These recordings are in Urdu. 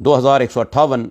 2158,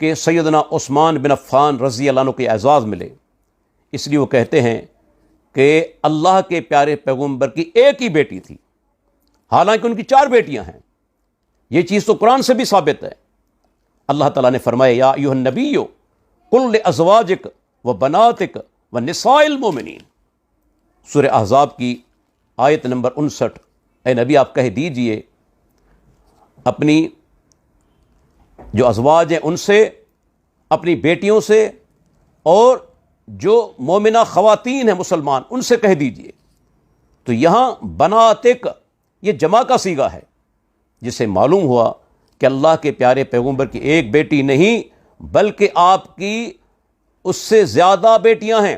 کہ سیدنا عثمان بن عفان رضی اللہ عنہ کو اعزاز ملے، اس لیے وہ کہتے ہیں کہ اللہ کے پیارے پیغمبر کی ایک ہی بیٹی تھی، حالانکہ ان کی 4 بیٹیاں ہیں۔ یہ چیز تو قرآن سے بھی ثابت ہے۔ اللہ تعالیٰ نے فرمایا یا ایھا النبی قل لازواجک وبناتک ونساء المؤمنین، سورہ احزاب کی آیت نمبر 59، اے نبی آپ کہہ دیجئے اپنی جو ازواج ہیں ان سے، اپنی بیٹیوں سے، اور جو مومنہ خواتین ہیں مسلمان ان سے کہہ دیجئے۔ تو یہاں بناتک یہ جمع کا صیغہ ہے، جس سے معلوم ہوا کہ اللہ کے پیارے پیغمبر کی ایک بیٹی نہیں بلکہ آپ کی اس سے زیادہ بیٹیاں ہیں،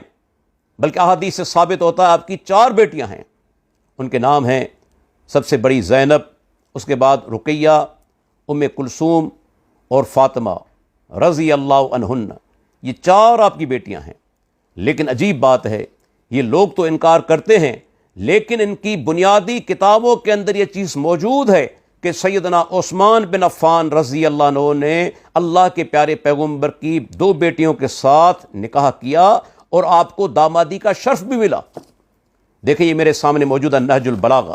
بلکہ احادیث سے ثابت ہوتا ہے آپ کی 4 بیٹیاں ہیں۔ ان کے نام ہیں سب سے بڑی زینب، اس کے بعد رقیہ، ام کلثوم اور فاطمہ رضی اللہ عنہن، یہ 4 آپ کی بیٹیاں ہیں۔ لیکن عجیب بات ہے، یہ لوگ تو انکار کرتے ہیں، لیکن ان کی بنیادی کتابوں کے اندر یہ چیز موجود ہے کہ سیدنا عثمان بن عفان رضی اللہ عنہ نے اللہ کے پیارے پیغمبر کی 2 بیٹیوں کے ساتھ نکاح کیا اور آپ کو دامادی کا شرف بھی ملا۔ دیکھیں یہ میرے سامنے موجود ہے نہج البلاغہ،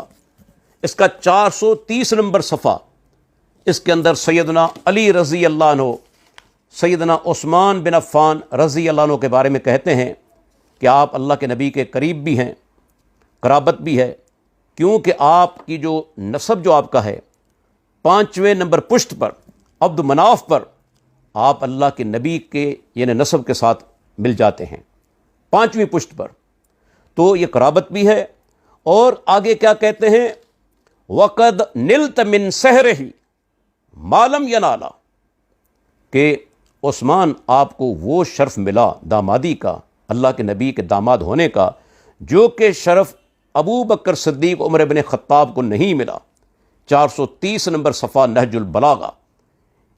اس کا 430 نمبر صفحہ، اس کے اندر سیدنا علی رضی اللہ عنہ سیدنا عثمان بن عفان رضی اللہ عنہ کے بارے میں کہتے ہیں کہ آپ اللہ کے نبی کے قریب بھی ہیں، قرابت بھی ہے، کیونکہ آپ کی جو نسب جو آپ کا ہے 5ویں نمبر پشت پر عبد مناف پر آپ اللہ کے نبی کے یعنی نسب کے ساتھ مل جاتے ہیں، 5ویں پشت پر، تو یہ قرابت بھی ہے۔ اور آگے کیا کہتے ہیں وَقَدْ نِلْتَ مِنْ سَحْرِهِ مَا لَمْ يَنَالَ، کہ عثمان آپ کو وہ شرف ملا دامادی کا، اللہ کے نبی کے داماد ہونے کا، جو کہ شرف ابو بکر صدیق عمر بن خطاب کو نہیں ملا۔ 430 نمبر صفحہ نہج البلاغہ،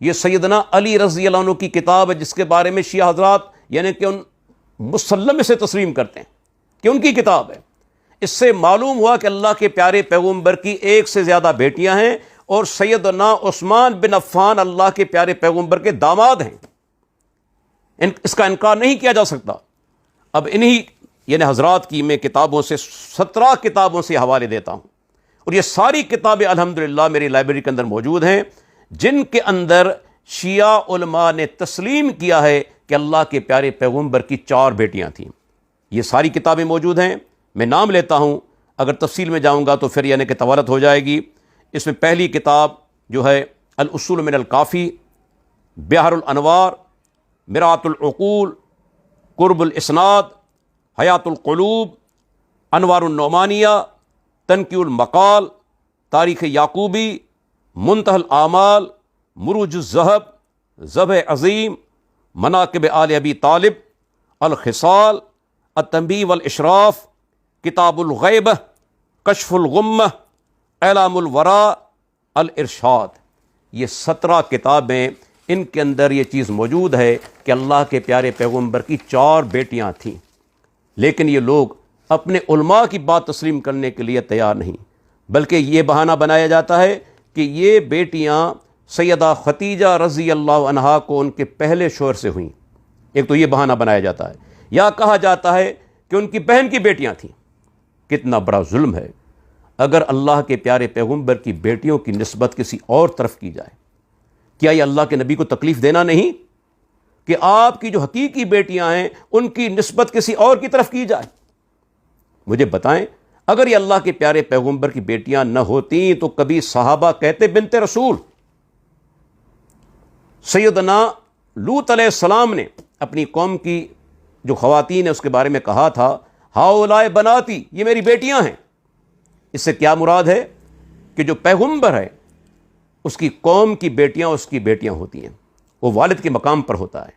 یہ سیدنا علی رضی اللہ عنہ کی کتاب ہے، جس کے بارے میں شیعہ حضرات یعنی کہ ان مسلم سے تسلیم کرتے ہیں کہ ان کی کتاب ہے۔ اس سے معلوم ہوا کہ اللہ کے پیارے پیغمبر کی 1 سے زیادہ بیٹیاں ہیں، اور سیدنا عثمان بن عفان اللہ کے پیارے پیغمبر کے داماد ہیں، اس کا انکار نہیں کیا جا سکتا۔ اب انہی یعنی حضرات کی میں کتابوں سے 17 کتابوں سے حوالے دیتا ہوں، اور یہ ساری کتابیں الحمدللہ میری لائبریری کے اندر موجود ہیں، جن کے اندر شیعہ علماء نے تسلیم کیا ہے کہ اللہ کے پیارے پیغمبر کی 4 بیٹیاں تھیں۔ یہ ساری کتابیں موجود ہیں، میں نام لیتا ہوں، اگر تفصیل میں جاؤں گا تو پھر یعنی کہ طوالت ہو جائے گی۔ اس میں پہلی کتاب جو ہے الاصول من الکافی، بحر الانوار، مرآت العقول، قرب الاسناد، حیات القلوب، انوار النعمانیہ، تنقیح المقال، تاریخ یعقوبی، منتہی الاعمال، مروج الذہب، ذبح عظیم، مناقب آل ابی طالب، الخصال، التنبیہ والاشراف، کتاب الغیبہ، کشف الغمہ، اعلام الوراء، الارشاد، یہ 17 کتابیں، ان کے اندر یہ چیز موجود ہے کہ اللہ کے پیارے پیغمبر کی 4 بیٹیاں تھیں، لیکن یہ لوگ اپنے علماء کی بات تسلیم کرنے کے لیے تیار نہیں، بلکہ یہ بہانہ بنایا جاتا ہے کہ یہ بیٹیاں سیدہ ختیجہ رضی اللہ عنہا کو ان کے پہلے شوہر سے ہوئیں۔ ایک تو یہ بہانہ بنایا جاتا ہے، یا کہا جاتا ہے کہ ان کی بہن کی بیٹیاں تھیں۔ کتنا بڑا ظلم ہے اگر اللہ کے پیارے پیغمبر کی بیٹیوں کی نسبت کسی اور طرف کی جائے۔ کیا یہ اللہ کے نبی کو تکلیف دینا نہیں کہ آپ کی جو حقیقی بیٹیاں ہیں ان کی نسبت کسی اور کی طرف کی جائے؟ مجھے بتائیں، اگر یہ اللہ کے پیارے پیغمبر کی بیٹیاں نہ ہوتیں تو کبھی صحابہ کہتے بنت رسول؟ سیدنا لوط علیہ السلام نے اپنی قوم کی جو خواتین ہیں اس کے بارے میں کہا تھا ہؤلاء بناتی، یہ میری بیٹیاں ہیں۔ اس سے کیا مراد ہے کہ جو پیغمبر ہے اس کی قوم کی بیٹیاں اس کی بیٹیاں ہوتی ہیں، وہ والد کے مقام پر ہوتا ہے،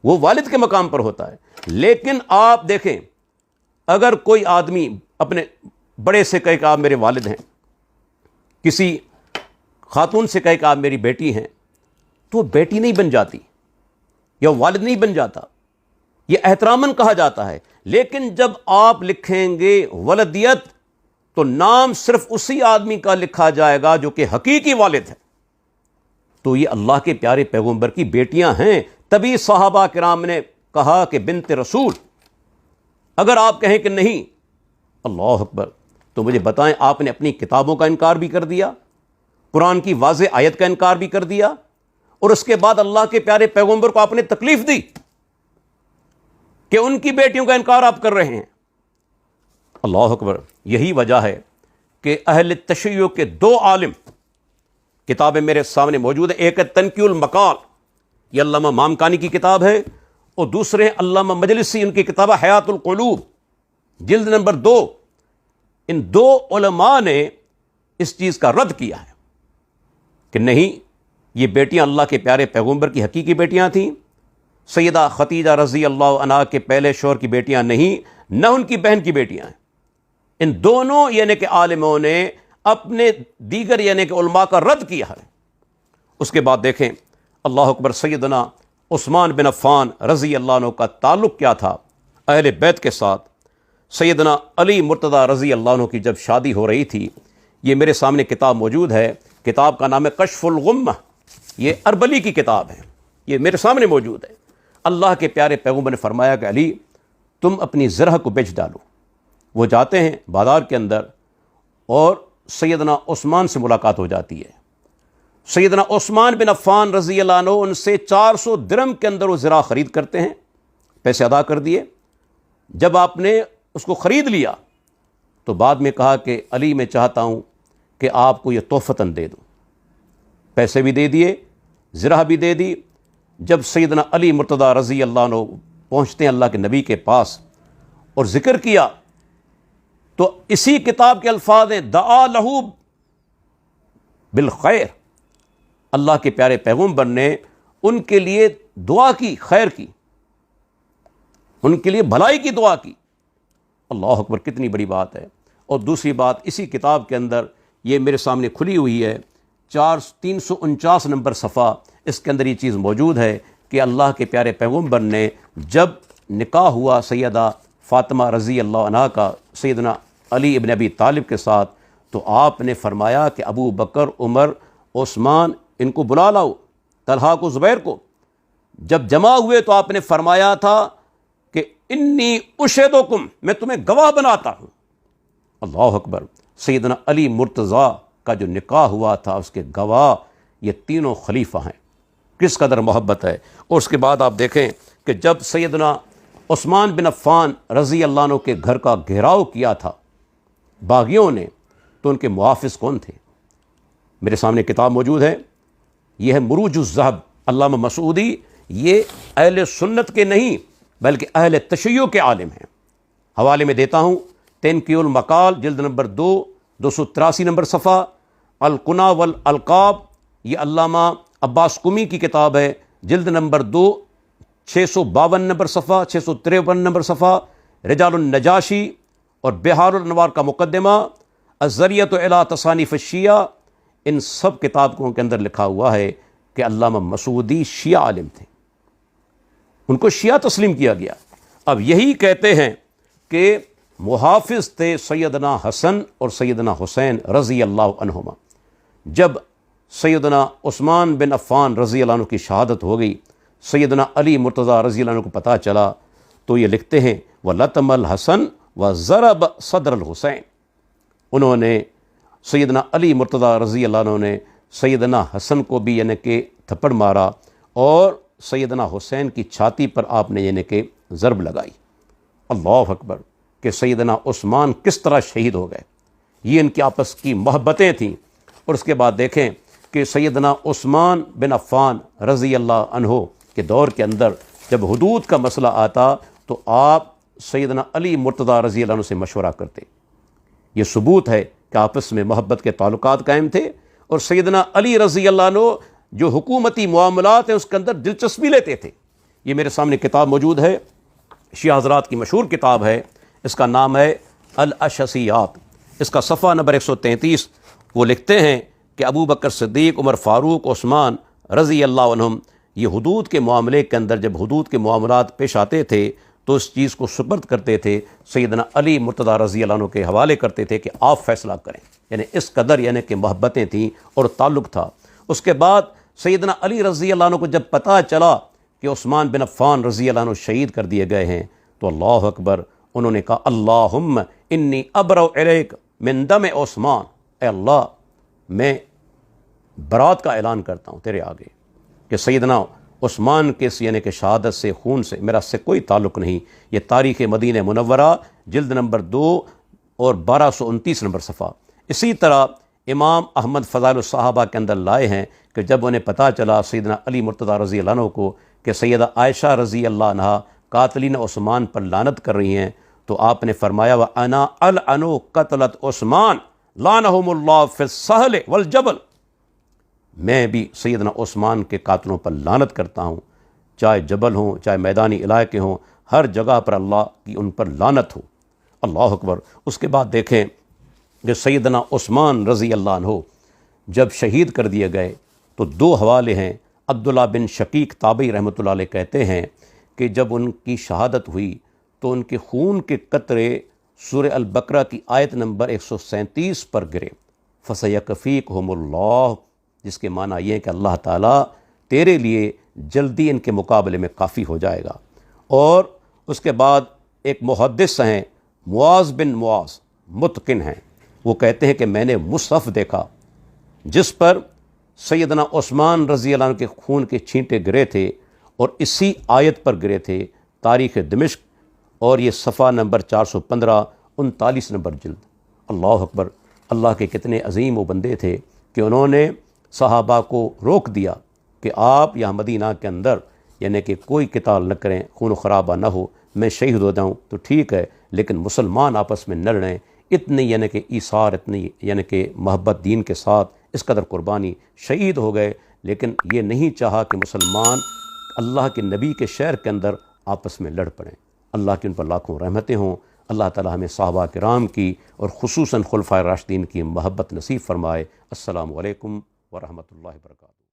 وہ والد کے مقام پر ہوتا ہے۔ لیکن آپ دیکھیں، اگر کوئی آدمی اپنے بڑے سے کہے کہ آپ میرے والد ہیں، کسی خاتون سے کہے کہ آپ میری بیٹی ہیں، تو بیٹی نہیں بن جاتی یا والد نہیں بن جاتا، یہ احتراماً کہا جاتا ہے۔ لیکن جب آپ لکھیں گے ولدیت تو نام صرف اسی آدمی کا لکھا جائے گا جو کہ حقیقی والد ہے۔ تو یہ اللہ کے پیارے پیغمبر کی بیٹیاں ہیں، تبھی صحابہ کرام نے کہا کہ بنت رسول۔ اگر آپ کہیں کہ نہیں، اللہ اکبر، تو مجھے بتائیں، آپ نے اپنی کتابوں کا انکار بھی کر دیا، قرآن کی واضح آیت کا انکار بھی کر دیا، اور اس کے بعد اللہ کے پیارے پیغمبر کو آپ نے تکلیف دی کہ ان کی بیٹیوں کا انکار آپ کر رہے ہیں۔ اللہ اکبر۔ یہی وجہ ہے کہ اہل تشیع کے دو عالم، کتابیں میرے سامنے موجود ہیں، ایک ہے تنقیح المقال، یہ علامہ مامکانی کی کتاب ہے، اور دوسرے علامہ مجلسی، ان کی کتاب ہے حیات القلوب، جلد نمبر 2۔ ان دو علماء نے اس چیز کا رد کیا ہے کہ نہیں، یہ بیٹیاں اللہ کے پیارے پیغمبر کی حقیقی بیٹیاں تھیں، سیدہ خدیجہ رضی اللہ عنہا کے پہلے شوہر کی بیٹیاں نہیں، نہ ان کی بہن کی بیٹیاں ہیں۔ ان دونوں یعنی کہ عالموں نے اپنے دیگر یعنی کہ علماء کا رد کیا ہے۔ اس کے بعد دیکھیں، اللہ اکبر، سیدنا عثمان بن عفان رضی اللہ عنہ کا تعلق کیا تھا اہل بیت کے ساتھ۔ سیدنا علی مرتضیٰ رضی اللہ عنہ کی جب شادی ہو رہی تھی، یہ میرے سامنے کتاب موجود ہے، کتاب کا نام ہے کشف الغمہ، یہ اربلی کی کتاب ہے، یہ میرے سامنے موجود ہے۔ اللہ کے پیارے پیغمبر نے فرمایا کہ علی، تم اپنی زرہ کو بیچ ڈالو۔ وہ جاتے ہیں بازار کے اندر اور سیدنا عثمان سے ملاقات ہو جاتی ہے۔ سیدنا عثمان بن عفان رضی اللہ عنہ ان سے 400 درہم کے اندر وہ زرہ خرید کرتے ہیں، پیسے ادا کر دیے۔ جب آپ نے اس کو خرید لیا تو بعد میں کہا کہ علی، میں چاہتا ہوں کہ آپ کو یہ تحفتاً دے دوں۔ پیسے بھی دے دیے، زرہ بھی دے دی۔ جب سیدنا علی مرتضیٰ رضی اللہ عنہ پہنچتے ہیں اللہ کے نبی کے پاس اور ذکر کیا، تو اسی کتاب کے الفاظ ہیں، دعا لہو بالخیر، اللہ کے پیارے پیغمبر نے ان کے لیے دعا کی، خیر کی، ان کے لیے بھلائی کی دعا کی۔ اللہ اکبر، کتنی بڑی بات ہے۔ اور دوسری بات، اسی کتاب کے اندر، یہ میرے سامنے کھلی ہوئی ہے، 349 نمبر صفحہ، اس کے اندر یہ چیز موجود ہے کہ اللہ کے پیارے پیغمبر نے جب نکاح ہوا سیدہ فاطمہ رضی اللہ عنہا کا سیدنا علی ابن ابی طالب کے ساتھ، تو آپ نے فرمایا کہ ابو بکر، عمر، عثمان، ان کو بلا لاؤ، طلحہ کو، زبیر کو۔ جب جمع ہوئے تو آپ نے فرمایا تھا کہ انی اشہدکم، میں تمہیں گواہ بناتا ہوں۔ اللہ اکبر۔ سیدنا علی مرتضیٰ کا جو نکاح ہوا تھا، اس کے گواہ یہ تینوں خلیفہ ہیں، کس قدر محبت ہے۔ اور اس کے بعد آپ دیکھیں کہ جب سیدنا عثمان بن عفان رضی اللہ عنہ کے گھر کا گھیراؤ کیا تھا باغیوں نے، تو ان کے محافظ کون تھے؟ میرے سامنے کتاب موجود ہے، یہ ہے مروج الذہب، علامہ مسعودی، یہ اہل سنت کے نہیں بلکہ اہل تشیع کے عالم ہیں۔ حوالے میں دیتا ہوں، تنقیح المقال، جلد نمبر 2، 283 نمبر صفحہ، القنا والالقاب، یہ علامہ عباس قمی کی کتاب ہے، جلد نمبر 2، 652 نمبر صفحہ، 653 نمبر صفحہ، رجال النجاشی اور بحار الانوار کا مقدمہ، الذریعۃ الی تصانیف الشیعہ، ان سب کتابوں کے اندر لکھا ہوا ہے کہ علامہ مسعودی شیعہ عالم تھے، ان کو شیعہ تسلیم کیا گیا۔ اب یہی کہتے ہیں کہ محافظ تھے سیدنا حسن اور سیدنا حسین رضی اللہ عنہما۔ جب سیدنا عثمان بن عفان رضی اللہ عنہ کی شہادت ہو گئی، سیدنا علی مرتضیٰ رضی اللہ عنہ کو پتہ چلا، تو یہ لکھتے ہیں وَلَطَمَ الْحَسَنُ وَضَرَبَ صَدْرَ الْحُسَيْنِ، انہوں نے سیدنا علی مرتضیٰ رضی اللہ عنہ نے سیدنا حسن کو بھی یعنی کہ تھپڑ مارا، اور سیدنا حسین کی چھاتی پر آپ نے یعنی کہ ضرب لگائی۔ اللہ اکبر، کہ سیدنا عثمان کس طرح شہید ہو گئے، یہ ان کی آپس کی محبتیں تھیں۔ اور اس کے بعد دیکھیں کہ سیدنا عثمان بن عفان رضی اللہ عنہ کے دور کے اندر جب حدود کا مسئلہ آتا تو آپ سیدنا علی مرتضیٰ رضی اللہ عنہ سے مشورہ کرتے۔ یہ ثبوت ہے کہ آپس میں محبت کے تعلقات قائم تھے، اور سیدنا علی رضی اللہ عنہ جو حکومتی معاملات ہیں اس کے اندر دلچسپی لیتے تھے۔ یہ میرے سامنے کتاب موجود ہے، شیعہ حضرات کی مشہور کتاب ہے، اس کا نام ہے الاشعثیات، اس کا صفحہ نمبر 133۔ وہ لکھتے ہیں کہ ابو بکر صدیق، عمر فاروق، عثمان رضی اللہ عنہم یہ حدود کے معاملے کے اندر جب حدود کے معاملات پیش آتے تھے تو اس چیز کو سپرد کرتے تھے سیدنا علی مرتضیٰ رضی اللہ عنہ کے حوالے کرتے تھے کہ آپ فیصلہ کریں، یعنی اس قدر یعنی کہ محبتیں تھیں اور تعلق تھا۔ اس کے بعد سیدنا علی رضی اللہ عنہ کو جب پتہ چلا کہ عثمان بن عفان رضی اللہ عنہ شہید کر دیے گئے ہیں تو اللہ اکبر، انہوں نے کہا اللہم انی ابرؤ الیک من دم عثمان، اے اللہ میں برات کا اعلان کرتا ہوں تیرے آگے کہ سیدنا عثمان کے یعنی کہ شہادت سے، خون سے میرا سے کوئی تعلق نہیں۔ یہ تاریخ مدینہ منورہ جلد نمبر 2 اور 1229 نمبر صفحہ۔ اسی طرح امام احمد فضائل الصحابہ کے اندر لائے ہیں کہ جب انہیں پتہ چلا سیدنا علی مرتضیٰ رضی اللہ عنہ کو کہ سیدہ عائشہ رضی اللہ عنہا قاتلین عثمان پر لعنت کر رہی ہیں تو آپ نے فرمایا وَأَنَا أَلْعَنُ قَتْلَتْ عثمان لَعَنَهُمُ اللَّهُ فِي السَّهْلِ وَالْجَبَلِ، میں بھی سیدنا عثمان کے قاتلوں پر لعنت کرتا ہوں، چاہے جبل ہوں چاہے میدانی علاقے ہوں، ہر جگہ پر اللہ کی ان پر لعنت ہو۔ اللہ اکبر۔ اس کے بعد دیکھیں کہ سیدنا عثمان رضی اللہ عنہ جب شہید کر دیے گئے تو 2 حوالے ہیں۔ عبداللہ بن شقیق تابعی رحمۃ اللہ علیہ کہتے ہیں کہ جب ان کی شہادت ہوئی تو ان کے خون کے قطرے سورہ البقرہ کی آیت نمبر 137 پر گرے، فَسَيَكْفِيكُهُمُ اللَّهُ، جس کے معنی یہ ہے کہ اللہ تعالیٰ تیرے لیے جلدی ان کے مقابلے میں کافی ہو جائے گا۔ اور اس کے بعد ایک محدث ہیں معاذ بن معاذ، متقن ہیں، وہ کہتے ہیں کہ میں نے مصحف دیکھا جس پر سیدنا عثمان رضی اللہ عنہ کے خون کے چھینٹے گرے تھے اور اسی آیت پر گرے تھے، تاریخ دمشق، اور یہ صفحہ نمبر 415 39 نمبر جلد۔ اللہ اکبر۔ اللہ کے کتنے عظیم و بندے تھے کہ انہوں نے صحابہ کو روک دیا کہ آپ یہاں مدینہ کے اندر یعنی کہ کوئی قتال نہ کریں، خون و خرابہ نہ ہو، میں شہید ہو جاؤں تو ٹھیک ہے لیکن مسلمان آپس میں نہ لڑیں۔ اتنی یعنی کہ ایثار، اتنی یعنی کہ محبت دین کے ساتھ، اس قدر قربانی، شہید ہو گئے، لیکن یہ نہیں چاہا کہ مسلمان اللہ کے نبی کے شہر کے اندر آپس میں لڑ پڑیں۔ اللہ کی ان پر لاکھوں رحمتیں ہوں۔ اللہ تعالی ہمیں صحابہ کرام کی اور خصوصاً خلفائے راشدین کی محبت نصیب فرمائے۔ السلام علیکم ورحمۃ اللہ وبرکاتہ۔